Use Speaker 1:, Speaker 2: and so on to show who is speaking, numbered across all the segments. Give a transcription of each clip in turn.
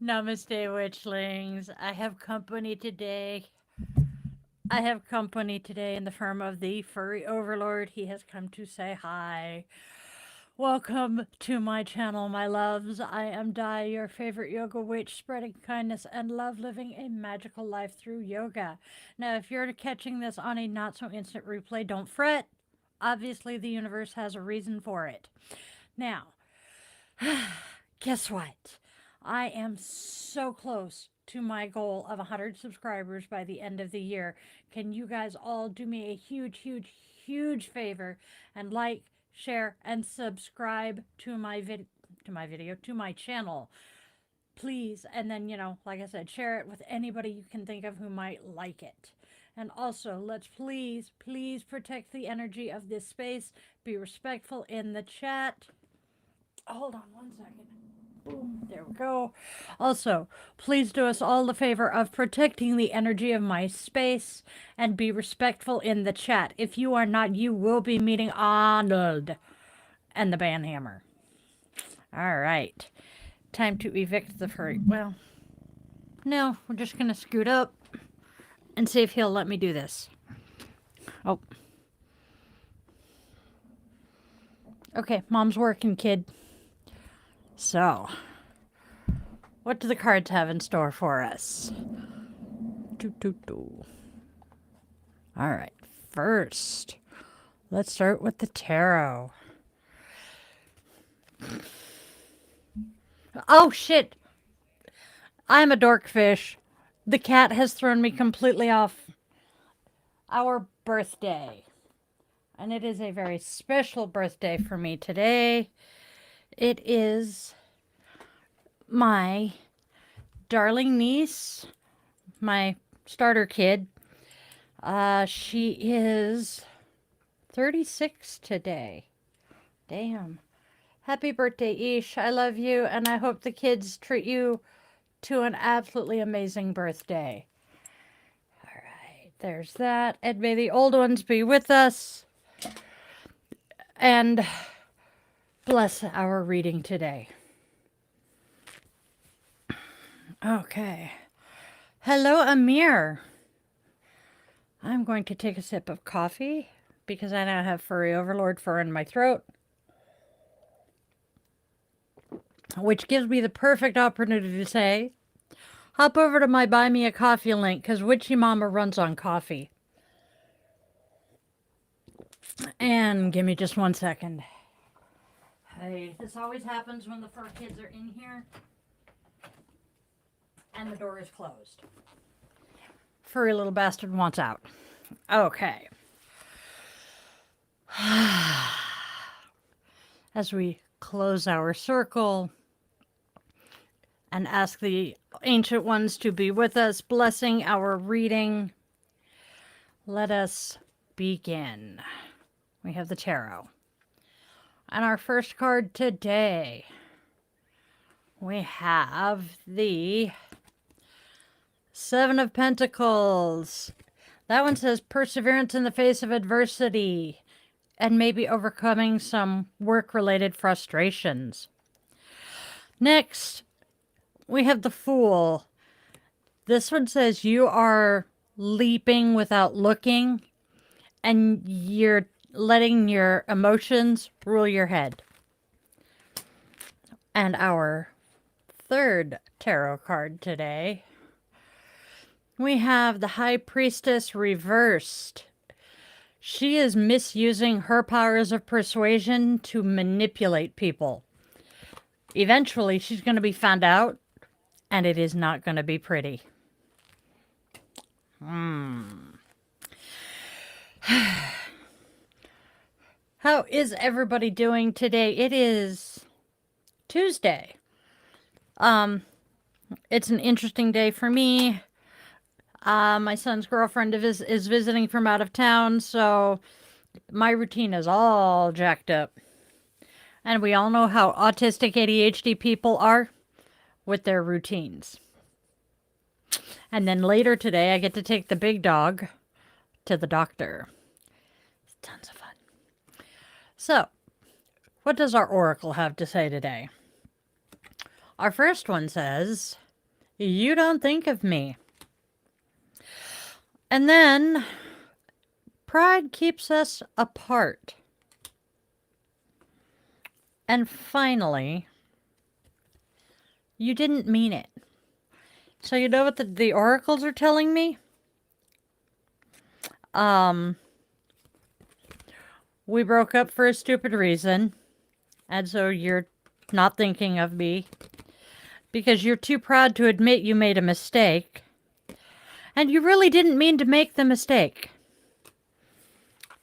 Speaker 1: Namaste, Witchlings. I have company today. I have company today in the form of the furry overlord. He has come to say hi. Welcome to my channel, my loves. I am Dai, your favorite yoga witch, spreading kindness and love, living a magical life through yoga. Now, if you're catching this on a not so instant replay, don't fret. Obviously, the universe has a reason for it. Now, guess what? I am so close to my goal of 100 subscribers by the end of the year. Can you guys all do me a huge, huge, huge favor and like, share, and subscribe to my channel, please? And then, like I said, share it with anybody you can think of who might like it. And also, let's please, please protect the energy of this space. Be respectful in the chat. Hold on one second. Boom, there we go. Also, please do us all the favor of protecting the energy of my space and be respectful in the chat. If you are not, you will be meeting Arnold and the banhammer. All right. Time to evict the furry. Well, no, we're just going to scoot up and see if he'll let me do this. Oh. Okay, mom's working, kid. So, what do the cards have in store for us? All right, first, let's start with the tarot. Oh, shit. I'm a dorkfish. The cat has thrown me completely off our birthday. And it is a very special birthday for me today. It is my darling niece, my starter kid. She is 36 today. Damn. Happy birthday, Ish. I love you, and I hope the kids treat you to an absolutely amazing birthday. All right, there's that. And may the old ones be with us and bless our reading today. Okay. Hello, Amir. I'm going to take a sip of coffee because I now have furry overlord fur in my throat, which gives me the perfect opportunity to say, hop over to my Buy Me a Coffee link because Witchy Mama runs on coffee. And give me just 1 second. Hey, this always happens when the fur kids are in here and the door is closed. Furry little bastard wants out. Okay. As we close our circle and ask the ancient ones to be with us, blessing our reading, let us begin. We have the tarot. And our first card today, we have the Seven of Pentacles. That one says perseverance in the face of adversity and maybe overcoming some work-related frustrations. Next, we have the Fool. This one says you are leaping without looking and you're letting your emotions rule your head. And our third tarot card today, we have the High Priestess reversed. She is misusing her powers of persuasion to manipulate people. Eventually, she's going to be found out, and it is not going to be pretty. How is everybody doing today? It is Tuesday. It's an interesting day for me. My son's girlfriend is visiting from out of town, so my routine is all jacked up. And we all know how autistic ADHD people are with their routines. And then later today, I get to take the big dog to the doctor. It's tons of fun. So, what does our oracle have to say today? Our first one says, You don't think of me. And then pride keeps us apart. And finally, you didn't mean it. So you know what the oracles are telling me? We broke up for a stupid reason. And so you're not thinking of me because you're too proud to admit you made a mistake. And you really didn't mean to make the mistake.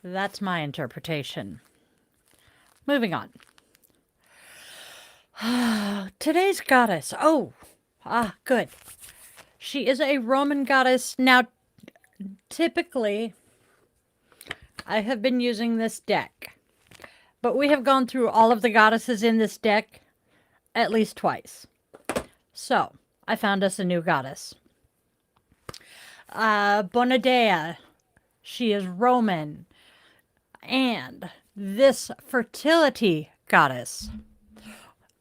Speaker 1: That's my interpretation. Moving on. Today's goddess. Good. She is a Roman goddess. Now, typically, I have been using this deck, but we have gone through all of the goddesses in this deck at least twice. So, I found us a new goddess. Bonadea. She is Roman. And this fertility goddess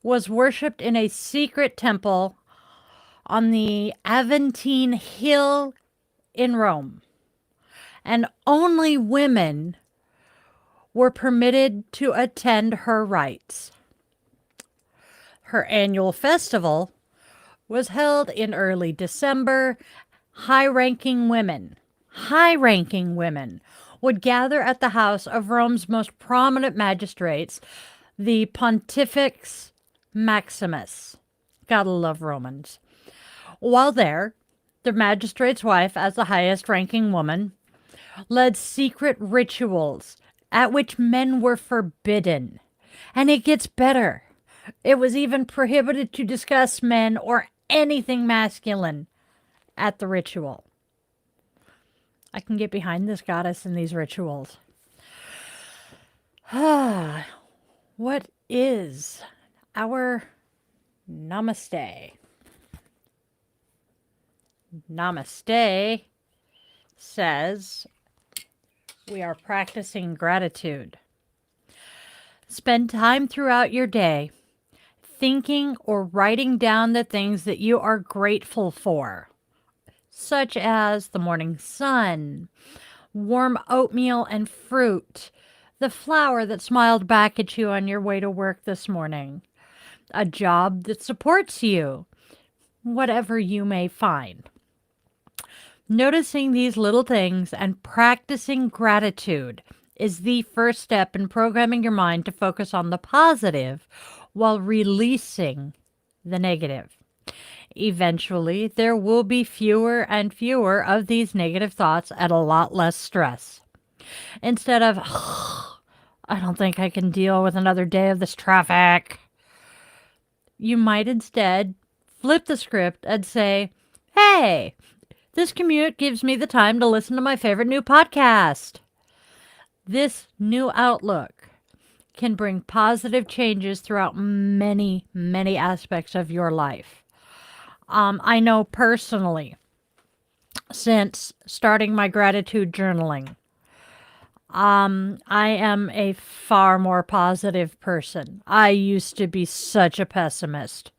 Speaker 1: was worshipped in a secret temple on the Aventine Hill in Rome. And only women were permitted to attend her rites. Her annual festival was held in early December. High-ranking women would gather at the house of Rome's most prominent magistrates, the Pontifex Maximus. Gotta love Romans. While there, the magistrate's wife, as the highest-ranking woman, led secret rituals at which men were forbidden. And it gets better. It was even prohibited to discuss men or anything masculine at the ritual. I can get behind this goddess and these rituals. What is our Namaste? Namaste says we are practicing gratitude. Spend time throughout your day thinking or writing down the things that you are grateful for, such as the morning sun, warm oatmeal and fruit, the flower that smiled back at you on your way to work this morning, a job that supports you, whatever you may find. Noticing these little things and practicing gratitude is the first step in programming your mind to focus on the positive while releasing the negative. Eventually, there will be fewer and fewer of these negative thoughts and a lot less stress. Instead of, I don't think I can deal with another day of this traffic, you might instead flip the script and say, hey, this commute gives me the time to listen to my favorite new podcast. This new outlook can bring positive changes throughout many, many aspects of your life. I know personally, since starting my gratitude journaling, I am a far more positive person. I used to be such a pessimist.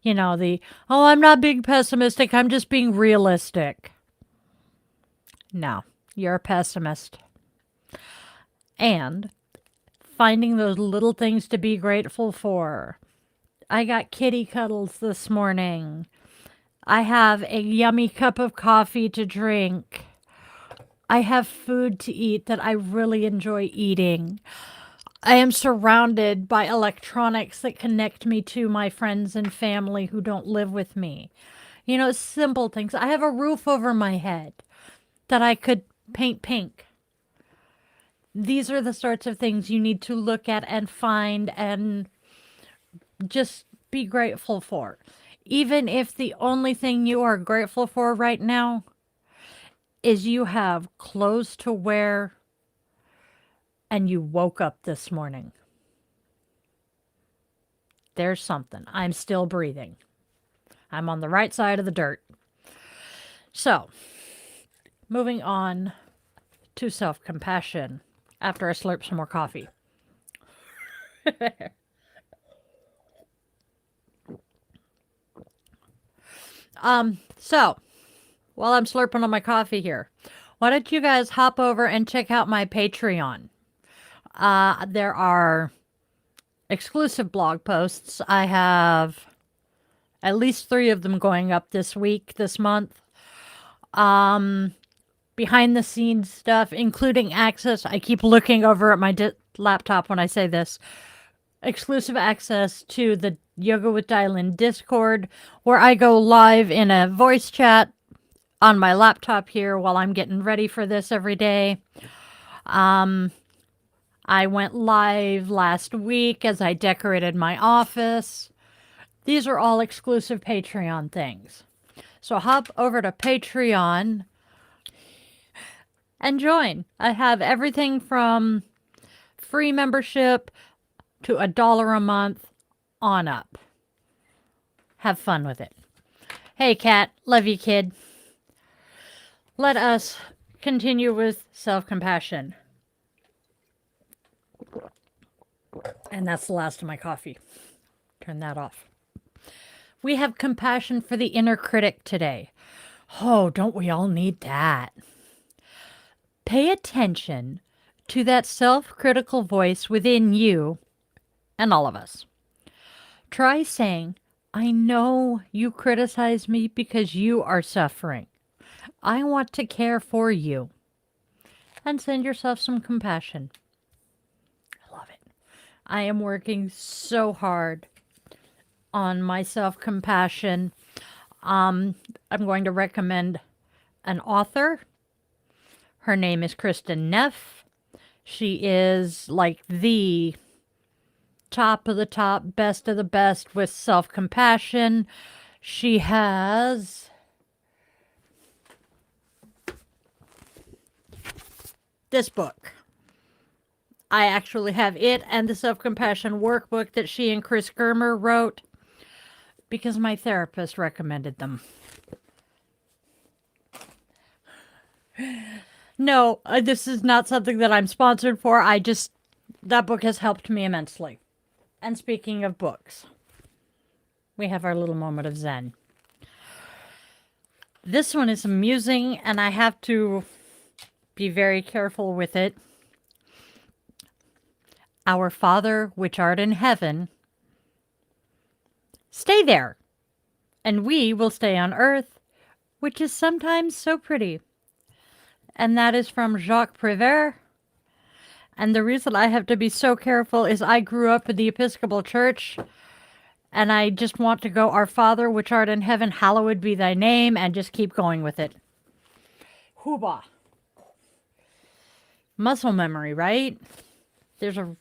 Speaker 1: You know, I'm not being pessimistic, I'm just being realistic. No, you're a pessimist. And finding those little things to be grateful for. I got kitty cuddles this morning. I have a yummy cup of coffee to drink. I have food to eat that I really enjoy eating. I am surrounded by electronics that connect me to my friends and family who don't live with me. You know, simple things. I have a roof over my head that I could paint pink. These are the sorts of things you need to look at and find and just be grateful for. Even if the only thing you are grateful for right now is you have clothes to wear and you woke up this morning. There's something. I'm still breathing. I'm on the right side of the dirt. So, moving on to self-compassion after I slurp some more coffee. So while I'm slurping on my coffee here, why don't you guys hop over and check out my Patreon? There are exclusive blog posts. I have at least 3 of them going up this month. Behind the scenes stuff, including access. I keep looking over at my laptop when I say this. Exclusive access to the Yoga with Dylan Discord, where I go live in a voice chat on my laptop here while I'm getting ready for this every day. I went live last week as I decorated my office. These are all exclusive Patreon things. So hop over to Patreon and join. I have everything from free membership to $1 a month on up. Have fun with it. Hey, Kat. Love you, kid. Let us continue with self-compassion. And that's the last of my coffee. Turn that off. We have compassion for the inner critic today. Oh, don't we all need that? Pay attention to that self-critical voice within you and all of us. Try saying, I know you criticize me because you are suffering. I want to care for you. And send yourself some compassion. I love it. I am working so hard on my self-compassion. I'm going to recommend an author. Her name is Kristen Neff. She is like the top of the top, best of the best with self-compassion. She has this book. I actually have it and the self-compassion workbook that she and Chris Germer wrote because my therapist recommended them. No, this is not something that I'm sponsored for. That book has helped me immensely. And speaking of books, we have our little moment of Zen. This one is amusing, and I have to be very careful with it. Our Father, which art in heaven, stay there, and we will stay on earth, which is sometimes so pretty. And that is from Jacques Prévert. And the reason I have to be so careful is I grew up in the Episcopal Church, and I just want to go, Our Father, which art in heaven, hallowed be thy name, and just keep going with it. Hooba. Muscle memory, right? There's a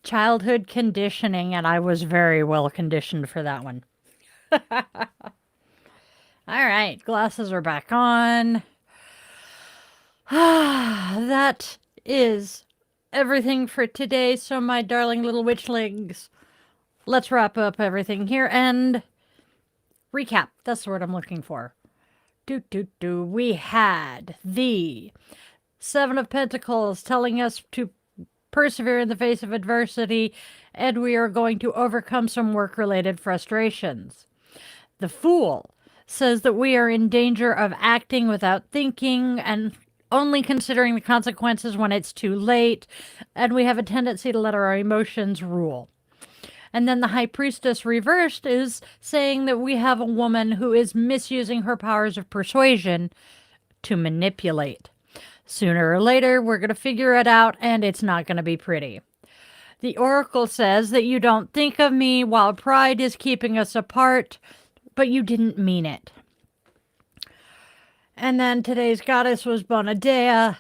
Speaker 1: childhood conditioning, and I was very well conditioned for that one. All right, glasses are back on. That is everything for today. So, my darling little witchlings, let's wrap up everything here and recap. That's the word I'm looking for. We had the 7 of Pentacles telling us to persevere in the face of adversity, and we are going to overcome some work-related frustrations. The Fool says that we are in danger of acting without thinking and only considering the consequences when it's too late, and we have a tendency to let our emotions rule. And then the High Priestess reversed is saying that we have a woman who is misusing her powers of persuasion to manipulate. Sooner or later, we're going to figure it out, and it's not going to be pretty. The Oracle says that you don't think of me while pride is keeping us apart, but you didn't mean it. And then today's goddess was Bonadea,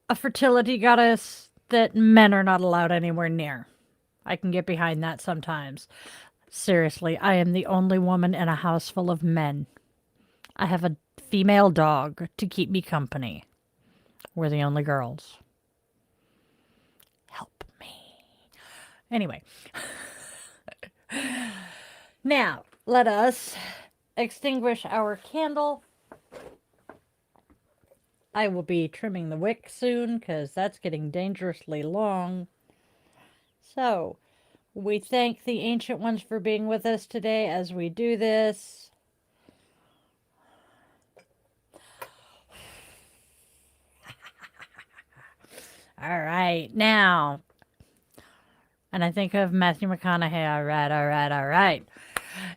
Speaker 1: a fertility goddess that men are not allowed anywhere near. I can get behind that sometimes. Seriously, I am the only woman in a house full of men. I have a female dog to keep me company. We're the only girls. Help me. Anyway. Now, let us extinguish our candle. I will be trimming the wick soon because that's getting dangerously long. So, We thank the ancient ones for being with us today as we do this. All right, now, and I think of Matthew McConaughey. All right, all right, all right.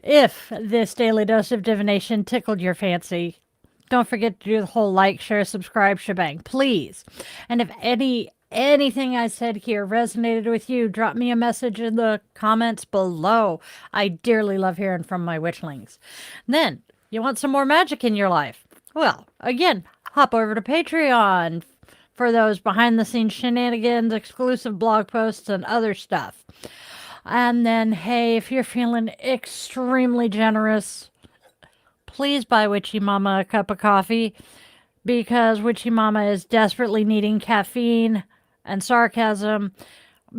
Speaker 1: If this daily dose of divination tickled your fancy, don't forget to do the whole like, share, subscribe shebang, please. And if anything I said here resonated with you, drop me a message in the comments below. I dearly love hearing from my witchlings. Then, you want some more magic in your life? Well, again, hop over to Patreon for those behind the scenes shenanigans, exclusive blog posts, and other stuff. And then, hey, if you're feeling extremely generous, please buy Witchy Mama a cup of coffee because Witchy Mama is desperately needing caffeine and sarcasm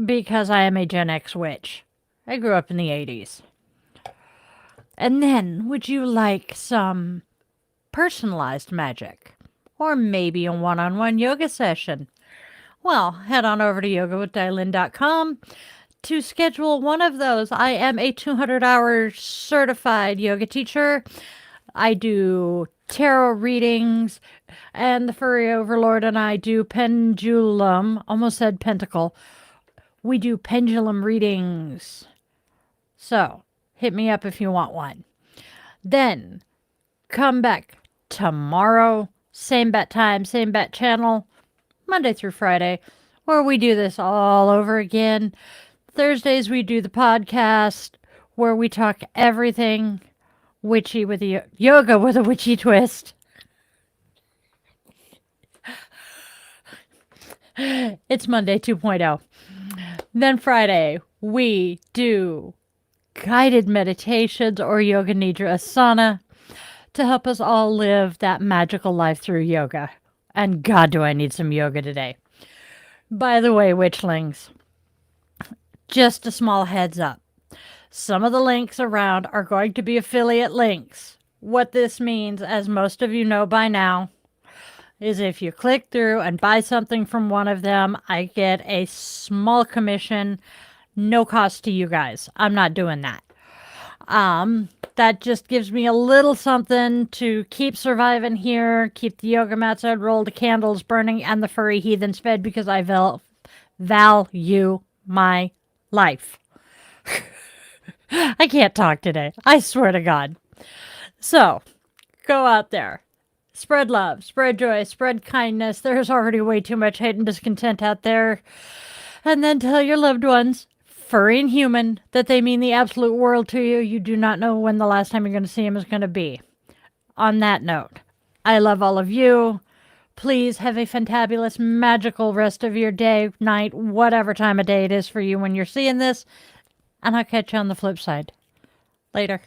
Speaker 1: because I am a Gen X witch. I grew up in the 80s. And then, would you like some personalized magic? Or maybe a one-on-one yoga session? Well, head on over to yogawithdylin.com to schedule one of those. I am a 200-hour certified yoga teacher. I do tarot readings, and the furry overlord and I do pendulum, almost said pentacle. We do pendulum readings. So, hit me up if you want one. Then, come back tomorrow, same bat time, same bat channel, Monday through Friday, where we do this all over again. Thursdays, we do the podcast where we talk everything witchy with a yoga with a witchy twist. It's Monday 2.0. Then Friday, we do guided meditations or yoga nidra asana to help us all live that magical life through yoga. And God, do I need some yoga today. By the way, witchlings, just a small heads up. Some of the links around are going to be affiliate links. What this means, as most of you know by now, is if you click through and buy something from one of them, I get a small commission, no cost to you guys. I'm not doing that. That just gives me a little something to keep surviving here, keep the yoga mats unrolled, the candles burning, and the furry heathens fed because I value my life. I can't talk today. I swear to God. So, go out there. Spread love, spread joy, spread kindness. There's already way too much hate and discontent out there. And then tell your loved ones, furry and human, that they mean the absolute world to you. You do not know when the last time you're going to see them is going to be. On that note, I love all of you. Please have a fantabulous, magical rest of your day, night, whatever time of day it is for you when you're seeing this. And I'll catch you on the flip side. Later.